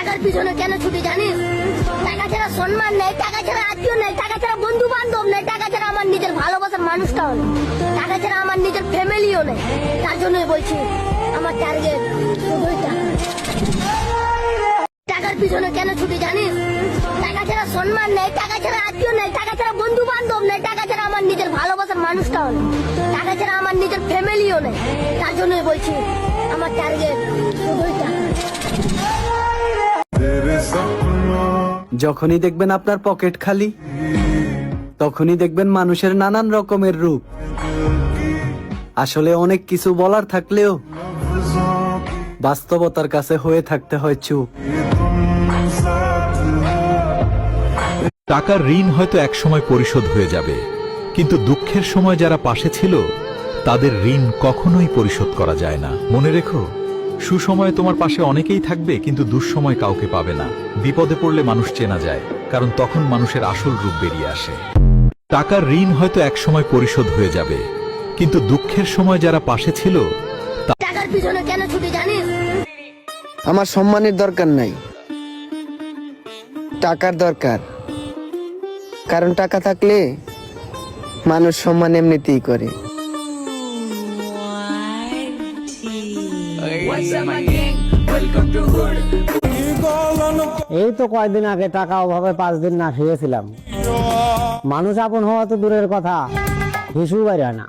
টাকার পিছনে কেন ছুটি জানিস? টাকা ছাড়া সম্মান নেই, টাকা ছাড়া আত্মীয় নেই, টাকা ছাড়া বন্ধু বান্ধব নেই, টাকা ছাড়া আমার নিজের ভালোবাসার মানুষটাও নেই, টাকা ছাড়া আমার নিজের ফ্যামিলিও নেই। তার জন্যই বলছি আমার টার্গেট শুধুই টাকা। টাকার পিছনে কেন ছুটি জানিস? টাকা ছাড়া সম্মান নেই, টাকা ছাড়া আত্মীয় নেই, টাকা ছাড়া বন্ধু বান্ধব নেই, টাকা ছাড়া আমার নিজের ভালোবাসার মানুষটাও নেই, টাকা ছাড়া আমার নিজের ফ্যামিলিও নেই। তার জন্যই বলছি আমার টার্গেট শুধুই টাকা। যখনই দেখবেন আপনার পকেট খালি, তখনই দেখবেন মানুষের নানান রকমের রূপ। আসলে অনেক কিছু বলার থাকলেও বাস্তবতার কাছে হয়ে থাকতে হয় চুপ। টাকার ঋণ হয়তো একসময় পরিশোধ হয়ে যাবে, কিন্তু দুঃখের সময় যারা পাশে ছিল তাদের ঋণ কখনোই পরিশোধ করা যায় না। মনে রেখো, সুসময়ে তোমার পাশে অনেকেই থাকবে, কিন্তু দুঃসময় কাউকে পাবে না। বিপদে পড়লে মানুষ চেনা যায়, কারণ তখন মানুষের আসল রূপ বেরিয়ে আসে। টাকার ঋণ হয়তো একসময় পরিশোধ হয়ে যাবে, কিন্তু দুঃখের সময় যারা পাশে ছিল। টাকার পিছনে কেন ছুটি জানিস? আমার সম্মানের দরকার নাই, টাকার দরকার। কারণ টাকা থাকলে মানুষ সম্মান এমনিতেই করে। এই তো কয়েকদিন আগে টাকা অভাবে 5 দিন না খেয়েছিলাম। মানুষ আপন হওয়া তো দূরের কথা, হিসু বাইরে না।